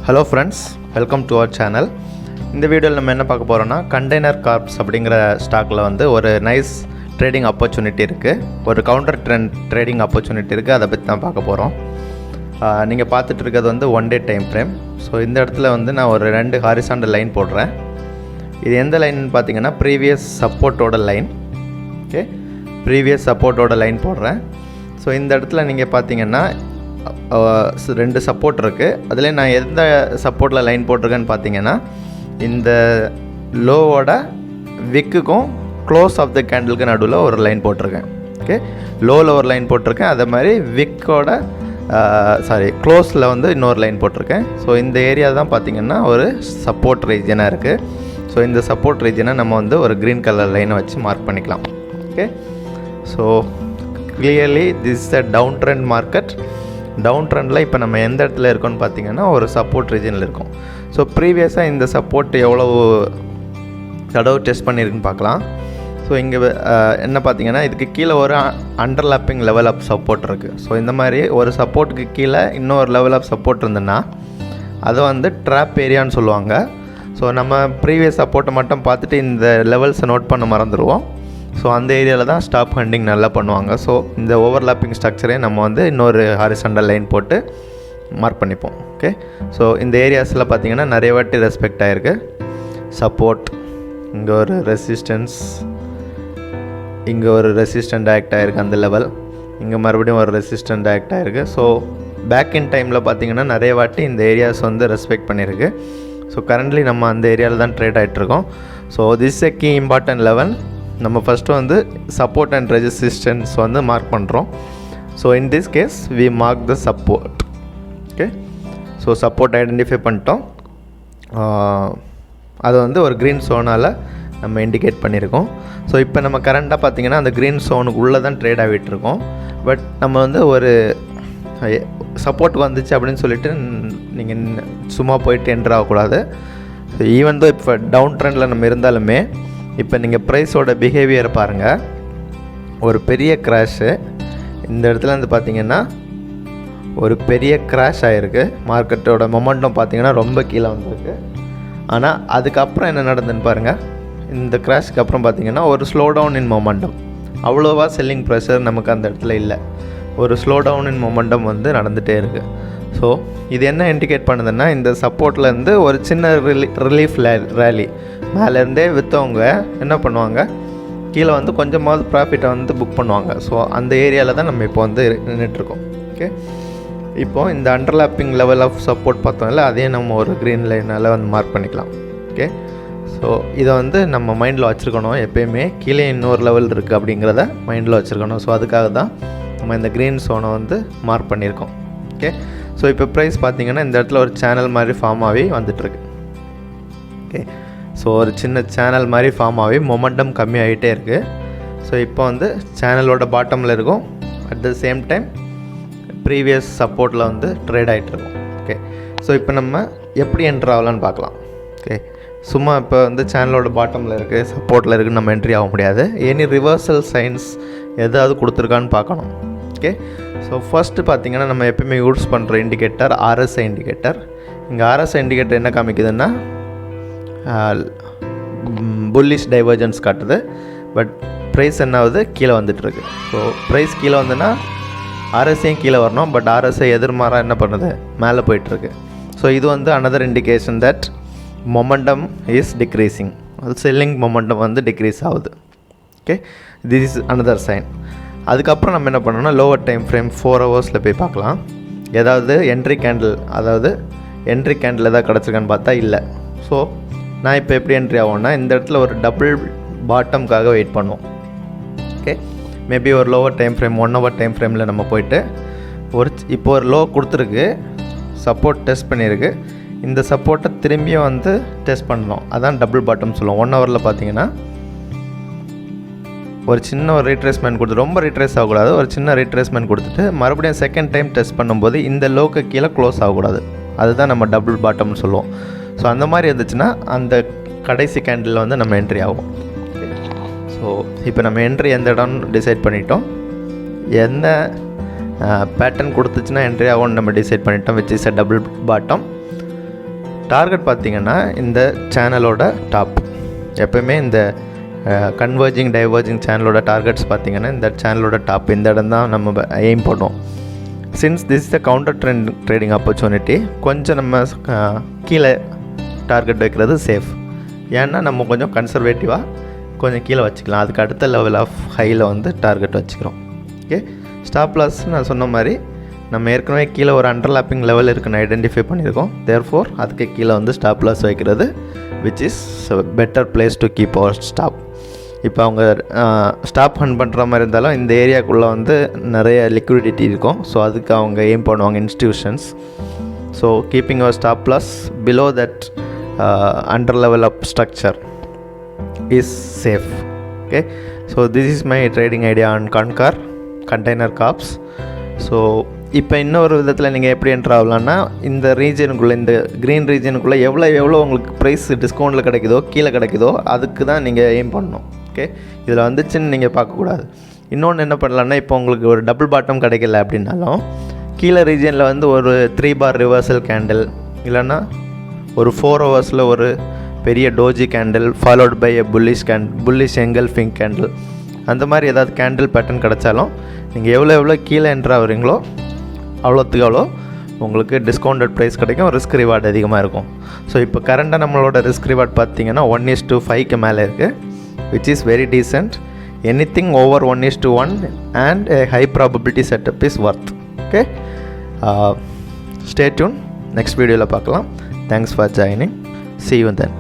Hello friends, welcome to our channel. இந்த வீடியோவில் நம்ம என்ன பார்க்க போகிறோம்னா, கண்டெய்னர் கார்ப்ஸ் அப்படிங்கிற ஸ்டாக்கில் வந்து ஒரு நைஸ் ட்ரேடிங் ஆப்பர்ச்சுனிட்டி இருக்குது, ஒரு கவுண்டர் ட்ரெண்ட் ட்ரேடிங் ஆப்பர்ச்சுனிட்டி இருக்குது. அதை பற்றி தான் பார்க்க போகிறோம். நீங்கள் பார்த்துட்டு இருக்கிறது வந்து 1 day டைம் ஃப்ரேம். ஸோ இந்த இடத்துல வந்து நான் ஒரு 2 ஹாரிசாண்டல் லைன் போடுறேன். இது எந்த லைன்னு பார்த்தீங்கன்னா ப்ரீவியஸ் சப்போர்ட்டோட லைன். ஓகே, ப்ரீவியஸ் சப்போர்ட்டோட லைன் போடுறேன். ஸோ இந்த இடத்துல நீங்கள் பார்த்தீங்கன்னா 2 சப்போர்ட் இருக்குது. அதில் நான் எந்த சப்போர்ட்டில் லைன் போட்டிருக்கேன்னு பார்த்தீங்கன்னா, இந்த லோவோட விக்குக்கும் க்ளோஸ் ஆஃப் த கேண்டிலுக்கு நடுவில் ஒரு லைன் போட்டிருக்கேன். ஓகே, லோவில் ஒரு லைன் போட்டிருக்கேன், அதே மாதிரி விக்கோட க்ளோஸில் வந்து இன்னொரு லைன் போட்டிருக்கேன். ஸோ இந்த ஏரியா தான் பார்த்திங்கன்னா ஒரு சப்போர்ட் ரீஜனாக இருக்குது. ஸோ இந்த சப்போர்ட் ரீஜனை நம்ம வந்து ஒரு க்ரீன் கலர் லைனை வச்சு மார்க் பண்ணிக்கலாம். Okay, so clearly this is a down trend market. Down ட்ரெண்டில் இப்போ நம்ம எந்த இடத்துல இருக்கோன்னு பார்த்தீங்கன்னா ஒரு சப்போர்ட் ரீஜனில் இருக்கும். ஸோ ப்ரீவியஸாக இந்த சப்போர்ட் எவ்வளவு தடவை டெஸ்ட் பண்ணியிருக்குன்னு பார்க்கலாம். ஸோ இங்கே என்ன பார்த்தீங்கன்னா, இதுக்கு கீழே ஒரு அண்டர்லாப்பிங் லெவல் ஆஃப் சப்போர்ட் இருக்குது. ஸோ இந்த மாதிரி ஒரு சப்போர்ட்டுக்கு கீழே இன்னொரு லெவல் ஆஃப் சப்போர்ட் இருந்ததுன்னா அதை வந்து ட்ராப் ஏரியான்னு சொல்லுவாங்க. ஸோ நம்ம ப்ரீவியஸ் சப்போர்ட்டை மட்டும் பார்த்துட்டு இந்த லெவல்ஸை நோட் பண்ண மறந்துடுவோம். ஸோ அந்த ஏரியாவில் தான் ஸ்டாப் ஹண்டிங் நல்லா பண்ணுவாங்க. ஸோ இந்த ஓவர்லாப்பிங் ஸ்ட்ரக்சரே நம்ம வந்து இன்னொரு ஹாரிசாண்டல் லைன் போட்டு மார்க் பண்ணிப்போம். ஓகே, ஸோ இந்த ஏரியாஸில் பார்த்திங்கன்னா நிறைய வாட்டி ரெஸ்பெக்ட் ஆகிருக்கு. சப்போர்ட், இங்கே ஒரு ரெசிஸ்டன்ஸ், இங்கே ஒரு ரெசிஸ்டன்ட் ஆக்ட் ஆகிருக்கு அந்த லெவல், இங்கே மறுபடியும் ஒரு ரெசிஸ்டன்ட் ஆக்ட் ஆகிருக்கு. ஸோ பேக் இன் டைமில் பார்த்திங்கன்னா நிறைய வாட்டி இந்த ஏரியாஸ் வந்து ரெஸ்பெக்ட் பண்ணியிருக்கு. ஸோ கரண்ட்லி நம்ம அந்த ஏரியாவில் தான் ட்ரேட் ஆகிட்ருக்கோம். So this a key important level. நம்ம ஃபஸ்ட்டு வந்து சப்போர்ட் அண்ட் ரெசிஸ்டன்ஸ் வந்து மார்க் பண்ணுறோம். So in this case we mark the support. Okay, so support identify பண்ணிட்டோம். அதை வந்து ஒரு க்ரீன் ஸோனால் நம்ம இண்டிகேட் பண்ணியிருக்கோம். ஸோ இப்போ நம்ம கரண்ட்டாக பார்த்திங்கன்னா அந்த க்ரீன் ஸோனுக்கு உள்ளே தான் ட்ரேட் ஆகிட்டுருக்கோம். பட் நம்ம வந்து ஒரு சப்போர்ட் வந்துச்சு அப்படின்னு சொல்லிட்டு நீங்கள் சும்மா போயிட்டு என்ட்ரு ஆகக்கூடாது. ஸோ ஈவன் தோ இப்போ டவுன் ட்ரெண்டில் நம்ம இருந்தாலுமே இப்போ நீங்கள் ப்ரைஸோட பிஹேவியரை பாருங்கள். ஒரு பெரிய க்ராஷு இந்த இடத்துல வந்து பார்த்திங்கன்னா ஒரு பெரிய க்ராஷ் ஆகிருக்கு. மார்க்கெட்டோட மொமெண்டம் பார்த்திங்கன்னா ரொம்ப கீழே வந்திருக்கு. ஆனால் அதுக்கப்புறம் என்ன நடந்துன்னு பாருங்கள். இந்த க்ராஷ்க்கு அப்புறம் பார்த்திங்கன்னா ஒரு ஸ்லோ டவுன் இன் மொமெண்டம். அவ்வளோவா செல்லிங் ப்ரெஷர் நமக்கு அந்த இடத்துல இல்லை. ஒரு ஸ்லோ டவுன் இன் மொமெண்டம் வந்து நடந்துகிட்டே இருக்குது. ஸோ இது என்ன இண்டிகேட் பண்ணுதுன்னா, இந்த சப்போர்ட்லேருந்து ஒரு சின்ன ரிலீஃப் ரேலி மேலேருந்தே விற்றவங்க என்ன பண்ணுவாங்க, கீழே வந்து கொஞ்சமாவது ப்ராஃபிட்டை வந்து புக் பண்ணுவாங்க. ஸோ அந்த ஏரியாவில் தான் நம்ம இப்போ வந்து நின்றுட்டுருக்கோம். ஓகே, இப்போது இந்த அண்டர்லாப்பிங் லெவல் ஆஃப் சப்போர்ட் பார்த்தோம்ல, அதையும் நம்ம ஒரு க்ரீன் லைனால் வந்து மார்க் பண்ணிக்கலாம். ஓகே, ஸோ இதை வந்து நம்ம மைண்டில் வச்சுருக்கணும். எப்போயுமே கீழே இன்னொரு லெவல் இருக்குது அப்படிங்கிறத மைண்டில் வச்சுருக்கணும். ஸோ அதுக்காக தான் நம்ம இந்த க்ரீன் ஸோனை வந்து மார்க் பண்ணியிருக்கோம். ஓகே, ஸோ இப்போ ப்ரைஸ் பார்த்திங்கன்னா இந்த இடத்துல ஒரு சேனல் மாதிரி ஃபார்ம் ஆகி வந்துட்டுருக்கு. ஓகே, ஸோ ஒரு சின்ன சேனல் மாதிரி ஃபார்ம் ஆகி மொமெண்டம் கம்மியாகிட்டே இருக்குது. ஸோ இப்போ வந்து சேனலோட பாட்டமில் இருக்கும். At the same time previous சப்போர்ட்டில் வந்து ட்ரேட் ஆகிட்டுருக்கும். ஓகே, ஸோ இப்போ நம்ம எப்படி என்ட்ரு ஆகலான்னு பார்க்கலாம். ஓகே, சும்மா இப்போ வந்து சேனலோட பாட்டமில் இருக்குது, சப்போர்ட்டில் இருக்குதுன்னு நம்ம என்ட்ரி ஆக முடியாது. எனி ரிவர்சல் சைன்ஸ் எதாவது கொடுத்துருக்கான்னு பார்க்கணும். ஓகே, ஸோ ஃபஸ்ட்டு பார்த்திங்கன்னா நம்ம எப்போயுமே யூஸ் பண்ணுற இண்டிகேட்டர் RSI இண்டிகேட்டர். இங்கே RSI இண்டிகேட்டர் என்ன காமிக்குதுன்னா புல்லிஷ் டைவர்ஜன்ஸ் காட்டுது. பட் ப்ரைஸ் என்ன ஆகுது, கீழே வந்துட்டுருக்கு. ஸோ ப்ரைஸ் கீழே வந்துன்னா RSIயும் கீழே வரணும். பட் RSI எதிர்மாறாக என்ன பண்ணுது, மேலே போயிட்டுருக்கு. ஸோ இது வந்து another indication that momentum is decreasing. அது செல்லிங் மொமெண்டம் வந்து டிக்ரீஸ் ஆகுது. Okay, this is another sign. அதுக்கப்புறம் நம்ம என்ன பண்ணோம்னா லோவர் டைம் ஃப்ரேம் 4 ஹவர்ஸில் போய் பார்க்கலாம். ஏதாவது என்ட்ரி கேண்டில் எதாவது கிடச்சிருக்கான்னு பார்த்தா இல்லை. ஸோ நான் இப்போ எப்படி என்ட்ரி ஆகும்னா, இந்த இடத்துல ஒரு டபுள் பாட்டம்காக வெயிட் பண்ணுவோம். ஓகே, மேபி ஒரு lower time frame 1 hour time ஃப்ரேமில் நம்ம போயிட்டு இப்போ ஒரு லோ கொடுத்துருக்கு, சப்போர்ட் டெஸ்ட் பண்ணியிருக்கு. இந்த சப்போர்ட்டை திரும்பியும் வந்து டெஸ்ட் பண்ணணும். அதான் டபுள் பாட்டம் சொல்லுவோம். 1 hourல் பார்த்தீங்கன்னா ஒரு சின்ன ஒரு ரீட்ரேஸ்மெண்ட் கொடுத்து, ரொம்ப ரீட்ரேஸ் ஆகக்கூடாது, ஒரு சின்ன ரீட்ரேஸ்மெண்ட் கொடுத்துட்டு மறுபடியும் செகண்ட் டைம் டெஸ்ட் பண்ணும்போது இந்த லோக்கு கீழே க்ளோஸ் ஆகக்கூடாது. அதுதான் நம்ம டபுள் பாட்டம்னு சொல்லுவோம். ஸோ அந்த மாதிரி இருந்துச்சுன்னா அந்த கடைசி கேண்டில் வந்து நம்ம என்ட்ரி ஆகும். ஸோ இப்போ நம்ம என்ட்ரி எந்த இடம்னு டிசைட் பண்ணிட்டோம். என்ன பேட்டர்ன் கொடுத்துச்சுன்னா என்ட்ரி ஆகும்னு நம்ம டிசைட் பண்ணிட்டோம், which is a double bottom. Target பார்த்திங்கன்னா இந்த சேனலோட டாப். எப்போயுமே இந்த கன்வர்ஜிங் டைவர்ஜிங் சேனலோட டார்கெட்ஸ் பார்த்திங்கன்னா இந்த சேனலோட டாப், இந்த இடம் தான் நம்ம எய்ம் பண்ணுவோம். Since this is the counter trading opportunity, கொஞ்சம் நம்ம கீழே டார்கெட் வைக்கிறது சேஃப். ஏன்னா நம்ம கொஞ்சம் கன்சர்வேட்டிவாக கொஞ்சம் கீழே வச்சுக்கலாம், அதுக்கு அடுத்த லெவல் ஆஃப் ஹையில் வந்து டார்கெட் வச்சுக்கிறோம். ஓகே, ஸ்டாப் லாஸ் நான் சொன்ன மாதிரி நம்ம ஏற்கனவே கீழே ஒரு அண்டர்லாப்பிங் லெவல் இருக்குன்னு ஐடென்டிஃபை பண்ணியிருக்கோம். தேர்ஃபோர் அதுக்கு கீழே வந்து ஸ்டாப் லாஸ் வைக்கிறது which is better place to keep our stop. இப்போ அவங்க ஸ்டாப் ஹண்ட் பண்ணுற மாதிரி இருந்தாலும் இந்த ஏரியாக்குள்ளே வந்து நிறைய லிக்விடிட்டி இருக்கும். ஸோ அதுக்கு அவங்க எய்ம் பண்ணுவாங்க institutions. So keeping our stop loss below that under level of structure is safe. Okay, so this is my trading idea on Concor container corps. ஸோ இப்போ இன்னொரு விதத்தில் நீங்கள் எப்படி என்ட்ரு ஆகலான்னா, இந்த ரீஜனுக்குள்ளே, இந்த க்ரீன் ரீஜனுக்குள்ளே எவ்வளோ உங்களுக்கு ப்ரைஸ் டிஸ்கவுண்ட்டில் கிடைக்குதோ கீழே கிடைக்குதோ அதுக்கு தான் நீங்கள் எய்ம் பண்ணணும். ஓகே, இதில் வந்துச்சுன்னு நீங்கள் பார்க்கக்கூடாது. இன்னொன்று என்ன பண்ணலான்னா, இப்போ உங்களுக்கு ஒரு டபுள் பாட்டம் கிடைக்கல அப்படின்னாலும் கீழே ரீஜனில் வந்து ஒரு 3 பார் ரிவர்சல் கேண்டில், இல்லைன்னா ஒரு 4 ஹவர்ஸில் ஒரு பெரிய doji candle followed by a bullish engulfing candle, அந்த மாதிரி ஏதாவது கேண்டில் பேட்டர்ன் கிடச்சாலும் நீங்கள் எவ்வளோ கீழே என்ட்ரு ஆகுறீங்களோ அவ்வளோத்துக்கு அவ்வளோ உங்களுக்கு டிஸ்கவுண்டட் ப்ரைஸ் கிடைக்கும், ரிஸ்க் ரிவார்டு அதிகமாக இருக்கும். ஸோ இப்போ கரண்டாக நம்மளோட ரிஸ்க் ரிவார்ட் பார்த்திங்கன்னா 1:5 மேலே இருக்குது, which is very decent. Anything over 1:1 and a high probability setup is worth. Okay, stay tuned, next வீடியோவில் பார்க்கலாம். Thanks for joining, see you then.